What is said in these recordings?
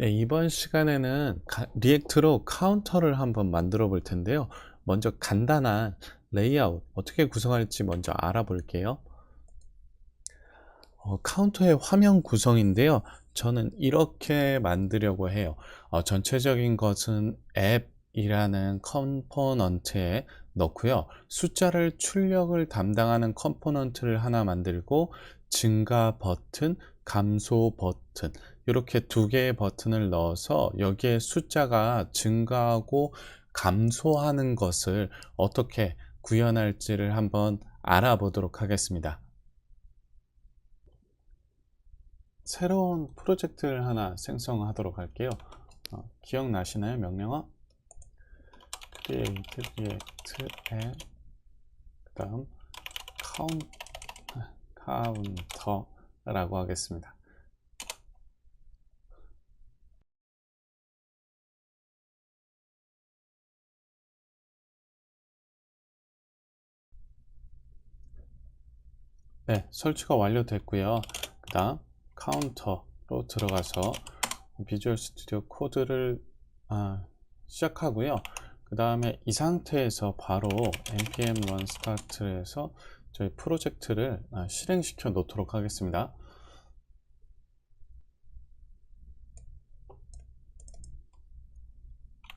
네, 이번 시간에는 리액트로 카운터를 한번 만들어 볼 텐데요. 먼저 간단한 레이아웃 어떻게 구성할지 먼저 알아볼게요. 카운터의 화면 구성인데요. 저는 이렇게 만들려고 해요. 전체적인 것은 앱이라는 컴포넌트에 넣고요. 숫자를 출력을 담당하는 컴포넌트를 하나 만들고 증가 버튼, 감소 버튼 이렇게 두 개의 버튼을 넣어서 여기에 숫자가 증가하고 감소하는 것을 어떻게 구현할지를 한번 알아보도록 하겠습니다. 새로운 프로젝트를 하나 생성하도록 할게요. 기억나시나요? 명령어 create react add 그 다음 counter라고 하겠습니다. 네, 설치가 완료됐고요. 그 다음 카운터로 들어가서 비주얼 스튜디오 코드를 시작하고요. 그 다음에 이 상태에서 바로 npm run start에서 저희 프로젝트를 실행시켜 놓도록 하겠습니다.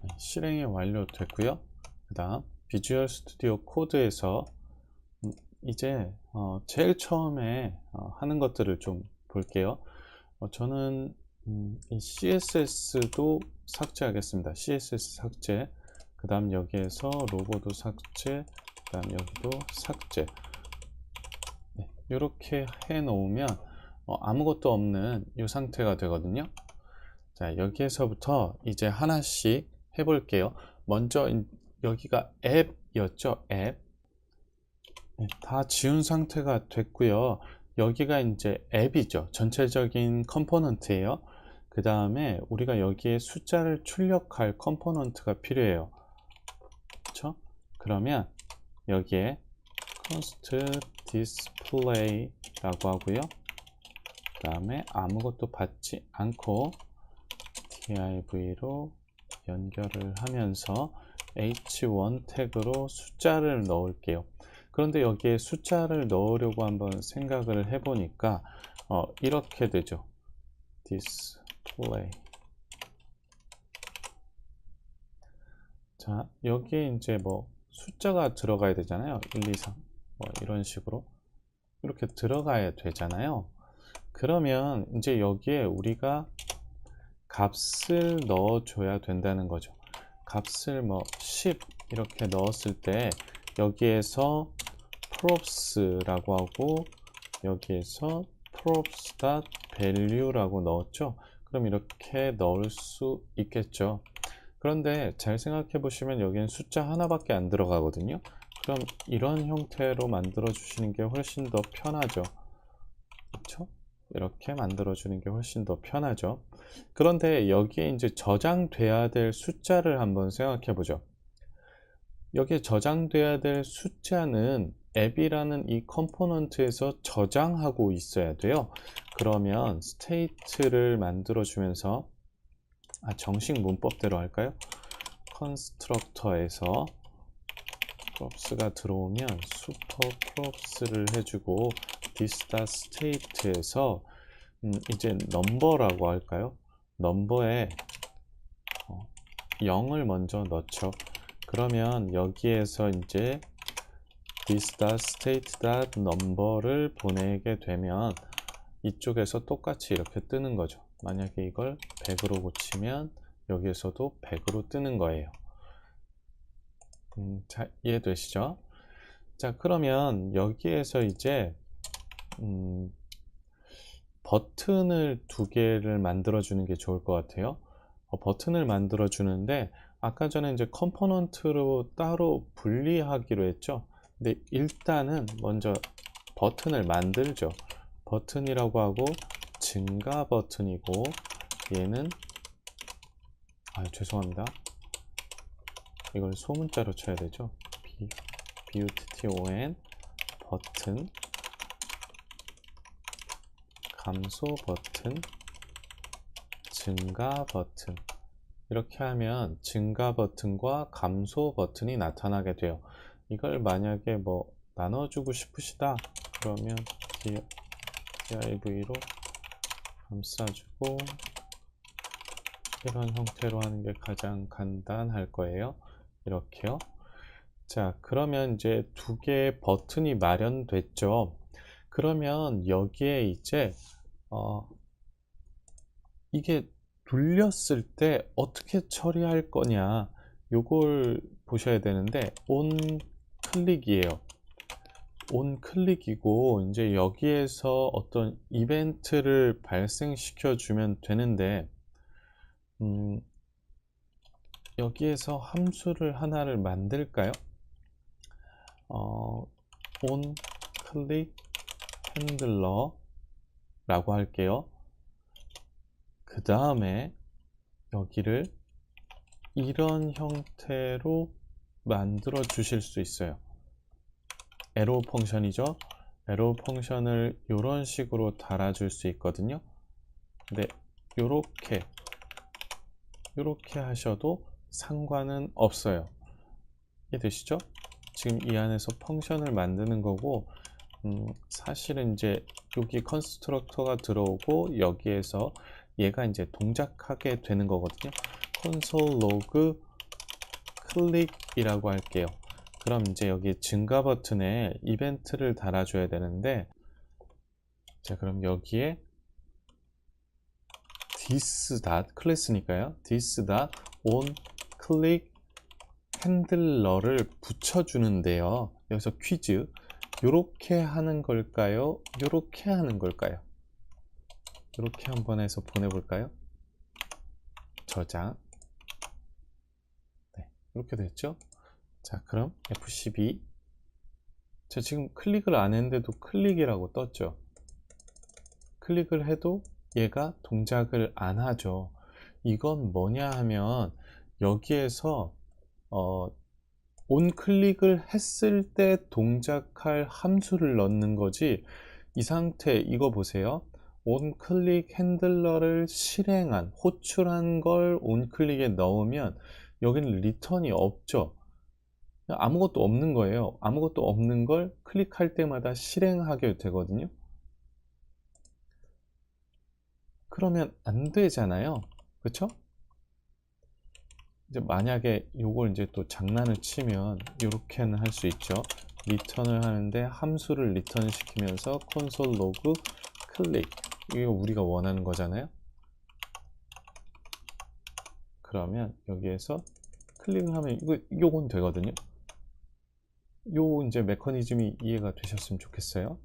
네, 실행이 완료됐고요. 그 다음 비주얼 스튜디오 코드에서 이제 제일 처음에 하는 것들을 좀 볼게요. 저는 이 CSS도 삭제하겠습니다. CSS 삭제. 그 다음 여기에서 로고도 삭제. 그 다음 여기도 삭제. 네, 이렇게 해 놓으면 아무것도 없는 이 상태가 되거든요. 자, 여기에서부터 이제 하나씩 해볼게요. 먼저 여기가 앱이었죠. 앱. 네, 다 지운 상태가 됐고요. 여기가 이제 앱이죠. 전체적인 컴포넌트예요. 그 다음에 우리가 여기에 숫자를 출력할 컴포넌트가 필요해요. 그렇죠? 그러면 여기에 const display라고 하고요. 그 다음에 아무것도 받지 않고 div로 연결을 하면서 h1 태그로 숫자를 넣을게요. 그런데 여기에 숫자를 넣으려고 한번 생각을 해보니까 이렇게 되죠. display. 자, 여기에 이제 뭐 숫자가 들어가야 되잖아요. 1, 2, 3 뭐 이런 식으로 이렇게 들어가야 되잖아요. 그러면 이제 여기에 우리가 값을 넣어줘야 된다는 거죠. 값을 뭐 10 이렇게 넣었을 때 여기에서 props라고 하고 여기에서 props.value라고 넣었죠. 그럼 이렇게 넣을 수 있겠죠. 그런데 잘 생각해 보시면 여기는 숫자 하나밖에 안 들어가거든요. 그럼 이런 형태로 만들어 주시는 게 훨씬 더 편하죠. 그렇죠? 이렇게 만들어 주는 게 훨씬 더 편하죠. 그런데 여기에 이제 저장돼야 될 숫자를 한번 생각해 보죠. 여기에 저장돼야 될 숫자는 앱이라는 이 컴포넌트에서 저장하고 있어야 돼요. 그러면 스테이트를 만들어 주면서 정식 문법대로 할까요? 컨스트럭터에서 props가 들어오면 super props를 해주고 this.state에서 이제 넘버라고 할까요? 넘버에 0을 먼저 넣죠. 그러면 여기에서 이제 this.state.number를 보내게 되면 이쪽에서 똑같이 이렇게 뜨는 거죠. 만약에 이걸 100으로 고치면 여기에서도 100으로 뜨는 거예요. 자, 이해되시죠? 자, 그러면 여기에서 이제 버튼을 두 개를 만들어 주는 게 좋을 것 같아요. 버튼을 만들어 주는데 아까 전에 이제 컴포넌트로 따로 분리하기로 했죠. 근데 일단은 먼저 버튼을 만들죠. 버튼이라고 하고 증가 버튼이고 얘는 죄송합니다. 이걸 소문자로 쳐야 되죠. button 버튼 감소 버튼 증가 버튼. 이렇게 하면 증가 버튼과 감소 버튼이 나타나게 돼요. 이걸 만약에 뭐 나눠주고 싶으시다 그러면 div로 감싸주고 이런 형태로 하는 게 가장 간단할 거예요. 이렇게요. 자, 그러면 이제 두 개의 버튼이 마련됐죠. 그러면 여기에 이제 이게 눌렸을 때 어떻게 처리할 거냐, 요걸 보셔야 되는데, 온 클릭이에요. 온 클릭이고, 이제 여기에서 어떤 이벤트를 발생시켜 주면 되는데, 여기에서 함수를 하나를 만들까요? 온 클릭 핸들러 라고 할게요. 그 다음에 여기를 이런 형태로 만들어 주실 수 있어요. 에로 펑션이죠. 에로 펑션을 이런 식으로 달아줄 수 있거든요. 근데 요렇게 하셔도 상관은 없어요. 이해되시죠? 지금 이 안에서 펑션을 만드는 거고, 사실은 이제 여기 컨스트럭터가 들어오고 여기에서 얘가 이제 동작하게 되는 거거든요. console log 클릭이라고 할게요. 그럼 이제 여기 증가 버튼에 이벤트를 달아줘야 되는데, 자, 그럼 여기에 this 클래스니까요. this on click 핸들러를 붙여주는데요. 여기서 퀴즈, 요렇게 하는 걸까요? 요렇게 하는 걸까요? 이렇게 한번 해서 보내볼까요? 저장. 네, 이렇게 됐죠? 자, 그럼 F12. 자, 지금 클릭을 안 했는데도 클릭이라고 떴죠? 클릭을 해도 얘가 동작을 안 하죠. 이건 뭐냐 하면 여기에서 온 클릭을 했을 때 동작할 함수를 넣는 거지, 이 상태 이거 보세요. 온 클릭 핸들러를 실행한, 호출한 걸 온 클릭에 넣으면 여기는 리턴이 없죠. 아무것도 없는 거예요. 아무것도 없는 걸 클릭할 때마다 실행하게 되거든요. 그러면 안 되잖아요. 그렇죠? 이제 만약에 요걸 이제 또 장난을 치면 이렇게는 할 수 있죠. 리턴을 하는데 함수를 리턴 시키면서 console log 클릭, 이거 우리가 원하는 거잖아요. 그러면 여기에서 클릭을 하면 요건 되거든요. 요 이제 메커니즘이 이해가 되셨으면 좋겠어요.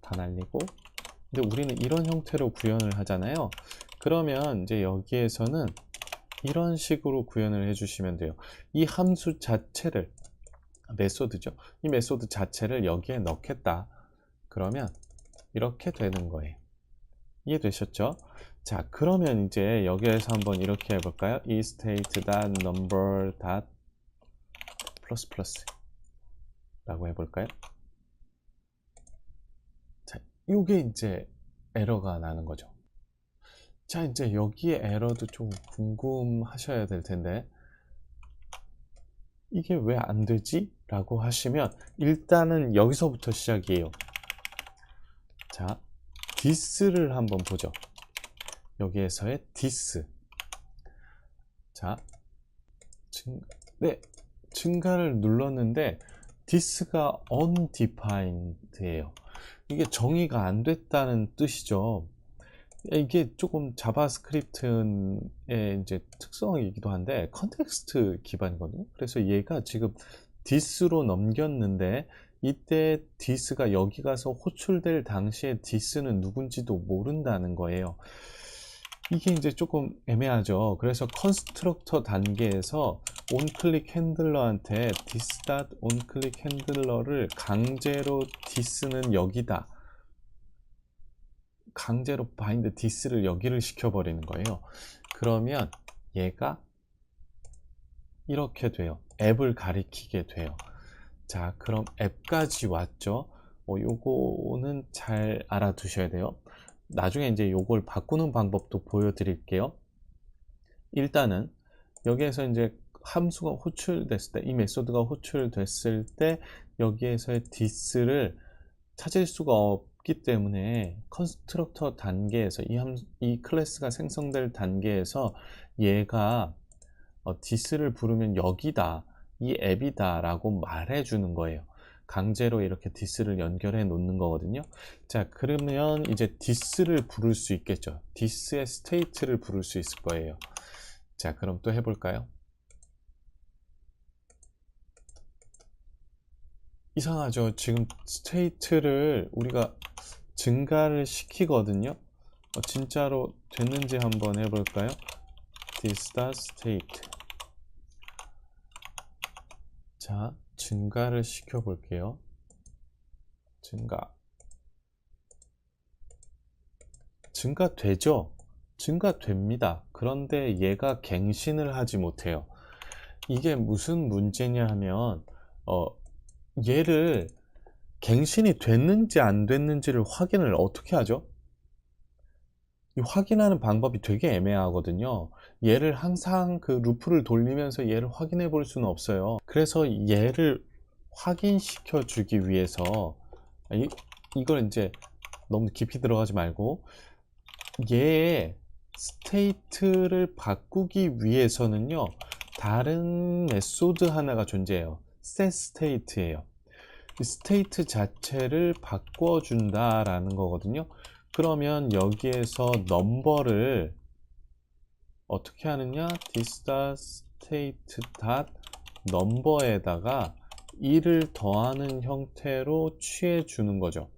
다 날리고. 근데 우리는 이런 형태로 구현을 하잖아요. 그러면 이제 여기에서는 이런 식으로 구현을 해주시면 돼요. 이 함수 자체를, 메소드죠. 이 메소드 자체를 여기에 넣겠다. 그러면 이렇게 되는 거예요. 이해되셨죠? 자, 그러면 이제 여기에서 한번 이렇게 해볼까요? 이 state.number. 라고 해볼까요? 자, 요게 이제 에러가 나는 거죠. 자, 이제 여기에 에러도 좀 궁금하셔야 될 텐데, 이게 왜 안 되지? 라고 하시면 일단은 여기서부터 시작이에요. 자, this를 한번 보죠. 여기에서의 this. 자, 증가를 눌렀는데 this가 undefined예요. 이게 정의가 안 됐다는 뜻이죠. 이게 조금 자바스크립트의 이제 특성이기도 한데 컨텍스트 기반이거든요. 그래서 얘가 지금 this로 넘겼는데 이때 this가 여기 가서 호출될 당시에 this는 누군지도 모른다는 거예요. 이게 이제 조금 애매하죠. 그래서 컨스트럭터 단계에서 onClick 핸들러한테 this.onClick 핸들러를 강제로 this는 여기다, 강제로 bind this를 여기를 시켜버리는 거예요. 그러면 얘가 이렇게 돼요. 앱을 가리키게 돼요. 자, 그럼 앱까지 왔죠. 요거는 잘 알아두셔야 돼요. 나중에 이제 요걸 바꾸는 방법도 보여드릴게요. 일단은 여기에서 이제 함수가 호출됐을 때, 이 메소드가 호출됐을 때 여기에서의 this를 찾을 수가 없기 때문에 컨스트럭터 단계에서 이 클래스가 생성될 단계에서 얘가 this를 부르면 여기다, 이 앱이다 라고 말해 주는 거예요. 강제로 이렇게 this를 연결해 놓는 거거든요. 자, 그러면 이제 this를 부를 수 있겠죠. this의 state를 부를 수 있을 거예요. 자, 그럼 또 해볼까요? 이상하죠. 지금 state를 우리가 증가를 시키거든요. 진짜로 됐는지 한번 해볼까요? this.state. 자, 증가를 시켜 볼게요. 증가되죠? 증가됩니다. 그런데 얘가 갱신을 하지 못해요. 이게 무슨 문제냐 하면 얘를 갱신이 됐는지 안 됐는지를 확인을 어떻게 하죠? 이 확인하는 방법이 되게 애매하거든요. 얘를 항상 그 루프를 돌리면서 얘를 확인해 볼 수는 없어요. 그래서 얘를 확인시켜 주기 위해서 이걸 이제 너무 깊이 들어가지 말고 얘의 스테이트를 바꾸기 위해서는요, 다른 메소드 하나가 존재해요. setState예요. 스테이트 자체를 바꿔준다라는 거거든요. 그러면 여기에서 넘버를 어떻게 하느냐? this.state.number에다가 1을 더하는 형태로 취해 주는 거죠.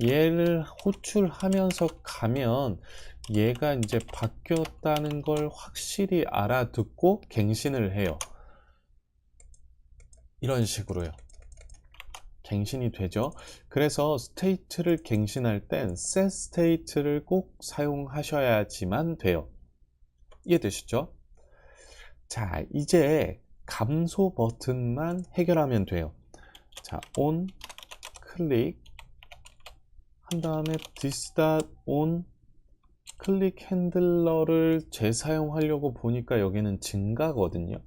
얘를 호출하면서 가면 얘가 이제 바뀌었다는 걸 확실히 알아듣고 갱신을 해요. 이런 식으로요. 갱신이 되죠. 그래서 스테이트를 갱신할 땐 setState를 꼭 사용하셔야지만 돼요. 이해되시죠? 자, 이제 감소 버튼만 해결하면 돼요. 자, on 클릭 한 다음에 this.on 클릭 핸들러를 재사용하려고 보니까 여기는 증가거든요.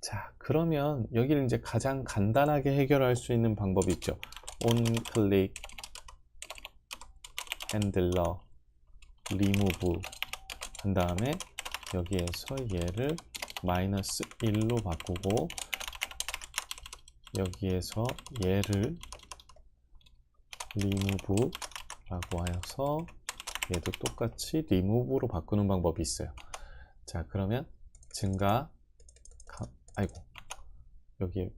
자, 그러면 여기를 이제 가장 간단하게 해결할 수 있는 방법이 있죠. on 클릭 핸들러 remove 한 다음에 여기에서 얘를 -1로 바꾸고 여기에서 얘를 remove 라고 하여서 얘도 똑같이 remove로 바꾸는 방법이 있어요. 자, 그러면 증가 여기에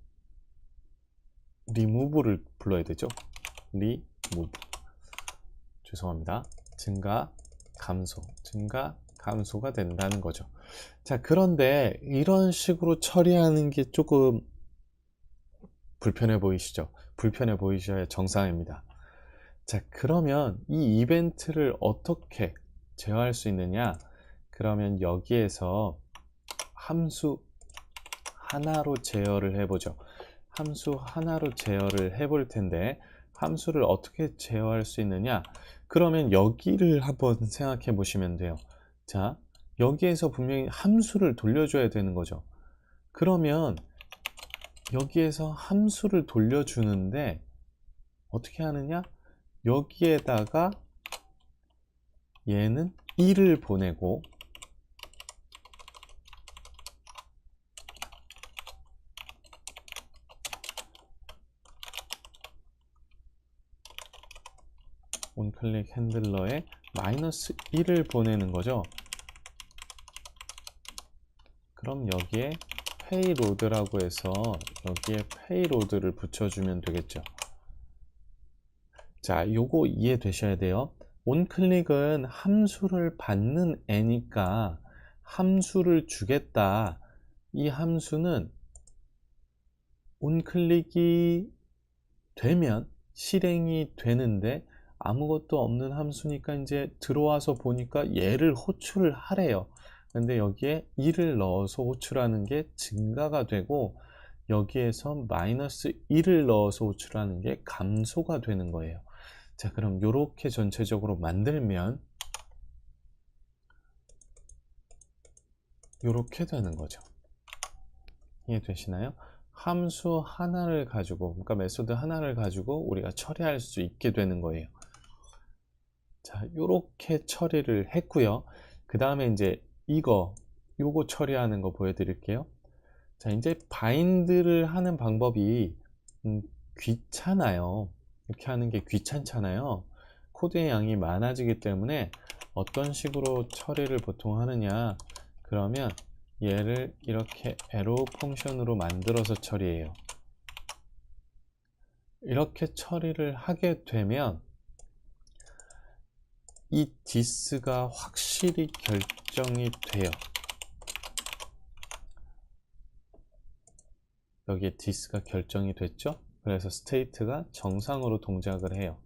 remove를 불러야 되죠. remove 죄송합니다. 증가 감소가 된다는 거죠. 자, 그런데 이런 식으로 처리하는 게 조금 불편해 보이시죠? 불편해 보이셔야 정상입니다. 자, 그러면 이 이벤트를 어떻게 제어할 수 있느냐? 그러면 여기에서 함수 하나로 제어를 해보죠. 함수 하나로 제어를 해볼 텐데 함수를 어떻게 제어할 수 있느냐? 그러면 여기를 한번 생각해 보시면 돼요. 자, 여기에서 분명히 함수를 돌려줘야 되는 거죠. 그러면 여기에서 함수를 돌려주는데 어떻게 하느냐? 여기에다가 얘는 1을 보내고 onClick 핸들러에 -1을 보내는 거죠. 그럼 여기에 payload라고 해서 여기에 payload를 붙여주면 되겠죠. 자, 요거 이해되셔야 돼요. onClick은 함수를 받는 애니까 함수를 주겠다. 이 함수는 onClick이 되면 실행이 되는데 아무것도 없는 함수니까 이제 들어와서 보니까 얘를 호출을 하래요. 근데 여기에 1을 넣어서 호출하는 게 증가가 되고 여기에서 -1을 넣어서 호출하는 게 감소가 되는 거예요. 자, 그럼 이렇게 전체적으로 만들면 이렇게 되는 거죠. 이해되시나요? 함수 하나를 가지고, 그러니까 메소드 하나를 가지고 우리가 처리할 수 있게 되는 거예요. 자, 이렇게 처리를 했고요. 그 다음에 이제 요거 처리하는 거 보여드릴게요. 자, 이제 바인드를 하는 방법이 귀찮아요. 이렇게 하는 게 귀찮잖아요. 코드의 양이 많아지기 때문에 어떤 식으로 처리를 보통 하느냐, 그러면 얘를 이렇게 arrow 펑션으로 만들어서 처리해요. 이렇게 처리를 하게 되면 이 this가 확실히 결정이 돼요. 여기에 this가 결정이 됐죠? 그래서 state가 정상으로 동작을 해요.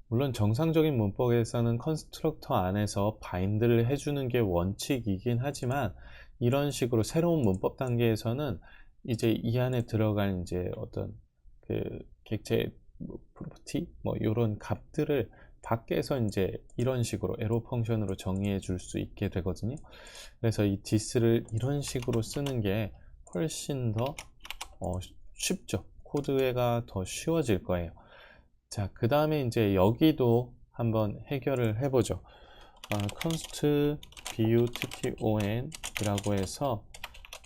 물론 정상적인 문법에서는 컨스트럭터 안에서 바인드를 해주는 게 원칙이긴 하지만, 이런 식으로 새로운 문법 단계에서는 이제 이 안에 들어간 이제 어떤 그 객체 프로퍼티 이런 값들을 밖에서 이제 이런 식으로 에로 펑션으로 정의해 줄 수 있게 되거든요. 그래서 이 this를 이런 식으로 쓰는 게 훨씬 더 쉽죠. 코드가 더 쉬워질 거예요. 자, 그 다음에 이제 여기도 한번 해결을 해보죠. const button 이라고 해서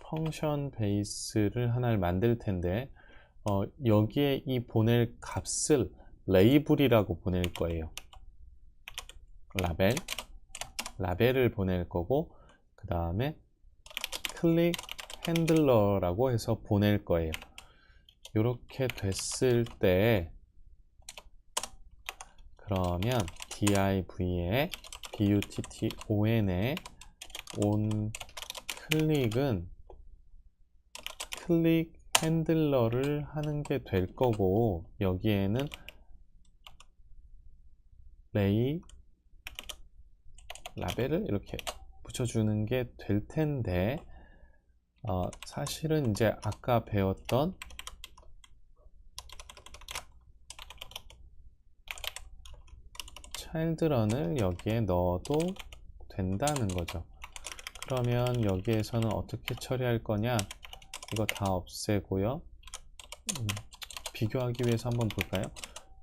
펑션 베이스를 하나를 만들 텐데, 여기에 이 보낼 값을 레이블이라고 보낼 거예요. 라벨을 보낼 거고, 그 다음에 클릭 핸들러라고 해서 보낼 거예요. 이렇게 됐을 때 그러면 div에 button에 on 클릭은 클릭 핸들러를 하는 게 될 거고, 여기에는 라벨을 이렇게 붙여주는 게 될 텐데, 사실은 이제 아까 배웠던 childrun을 여기에 넣어도 된다는 거죠. 그러면 여기에서는 어떻게 처리할 거냐, 이거 다 없애고요. 비교하기 위해서 한번 볼까요?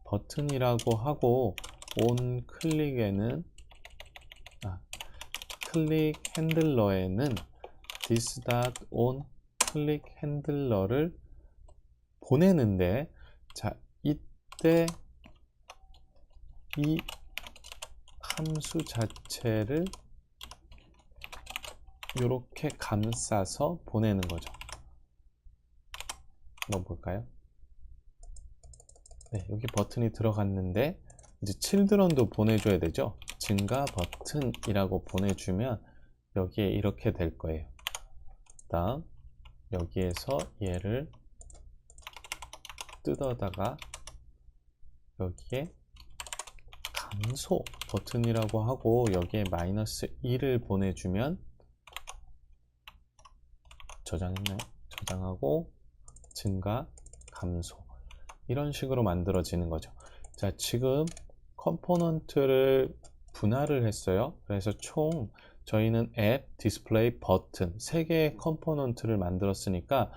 버튼이라고 하고 on 클릭에는 클릭 핸들러에는 this.on 클릭 핸들러를 보내는데, 자, 이때 이 함수 자체를 이렇게 감싸서 보내는 거죠. 한번 볼까요? 네, 여기 버튼이 들어갔는데 이제 children도 보내줘야 되죠. 증가 버튼이라고 보내주면 여기에 이렇게 될 거예요. 다음 여기에서 얘를 뜯어다가 여기에 감소 버튼이라고 하고 여기에 -1을 보내주면, 저장했나요? 저장하고 증가 감소, 이런 식으로 만들어지는 거죠. 자, 지금 컴포넌트를 분할을 했어요. 그래서 총 저희는 앱, 디스플레이, 버튼 3개의 컴포넌트를 만들었으니까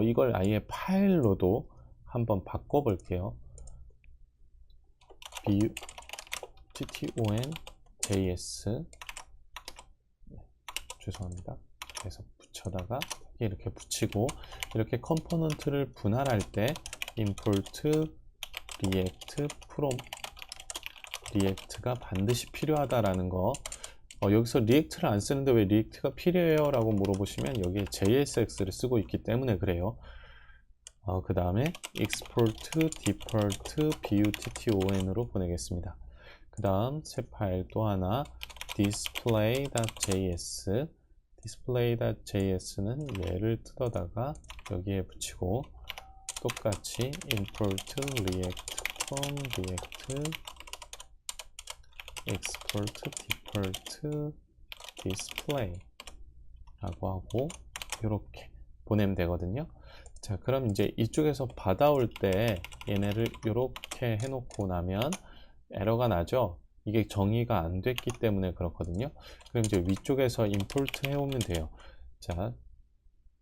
이걸 아예 파일로도 한번 바꿔 볼게요. button js, 죄송합니다. 그래서 붙여다가 이렇게 붙이고, 이렇게 컴포넌트를 분할할 때 import react from react가 반드시 필요하다라는 거. 여기서 react를 안 쓰는데 왜 react가 필요해요? 라고 물어보시면 여기에 JSX를 쓰고 있기 때문에 그래요. 그 다음에 export default button으로 보내겠습니다. 그 다음 새 파일 또 하나 display.js, display.js는 얘를 뜯어다가 여기에 붙이고, 똑같이 import react from react export default display 라고 하고 이렇게 보내면 되거든요. 자, 그럼 이제 이쪽에서 받아올 때 얘네를 이렇게 해놓고 나면 에러가 나죠. 이게 정의가 안 됐기 때문에 그렇거든요. 그럼 이제 위쪽에서 임포트 해오면 돼요. 자,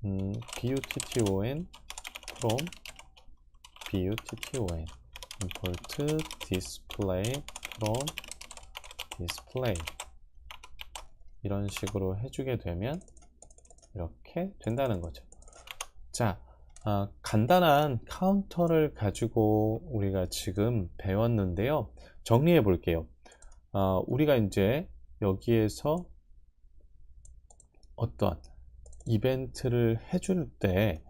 button from button import display from display 이런 식으로 해주게 되면 이렇게 된다는 거죠. 자, 간단한 카운터를 가지고 우리가 지금 배웠는데요. 정리해 볼게요. 우리가 이제 여기에서 어떤 이벤트를 해줄 때,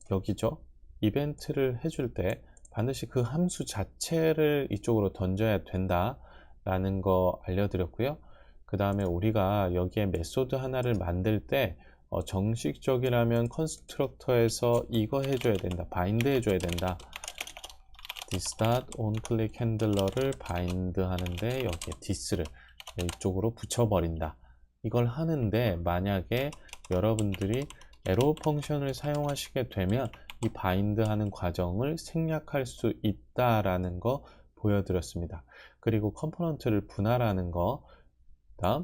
여기죠. 이벤트를 해줄 때 반드시 그 함수 자체를 이쪽으로 던져야 된다라는 거 알려드렸고요. 그 다음에 우리가 여기에 메소드 하나를 만들 때 정식적이라면 컨스트럭터에서 이거 해줘야 된다, 바인드 해줘야 된다. this.onClickHandler를 바인드 하는데 여기에 this를 이쪽으로 붙여버린다. 이걸 하는데 만약에 여러분들이 arrow 펑션을 사용하시게 되면 이 바인드 하는 과정을 생략할 수 있다라는 거 보여드렸습니다. 그리고 컴포넌트를 분할하는 거, 다음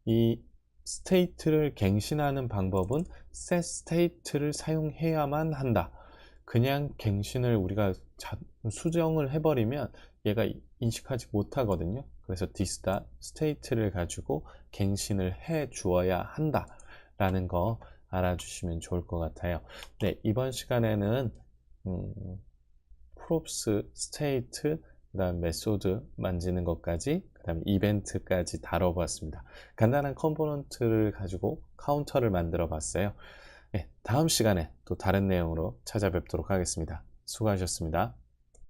이 스테이트를 갱신하는 방법은 setState를 사용해야만 한다. 그냥 갱신을 우리가 수정을 해버리면 얘가 인식하지 못하거든요. 그래서 this.state를 가지고 갱신을 해 주어야 한다 라는 거 알아주시면 좋을 것 같아요. 네, 이번 시간에는 props, state, 그 다음 메소드 만지는 것까지, 그 다음 이벤트까지 다뤄보았습니다. 간단한 컴포넌트를 가지고 카운터를 만들어 봤어요. 네, 다음 시간에 또 다른 내용으로 찾아뵙도록 하겠습니다. 수고하셨습니다.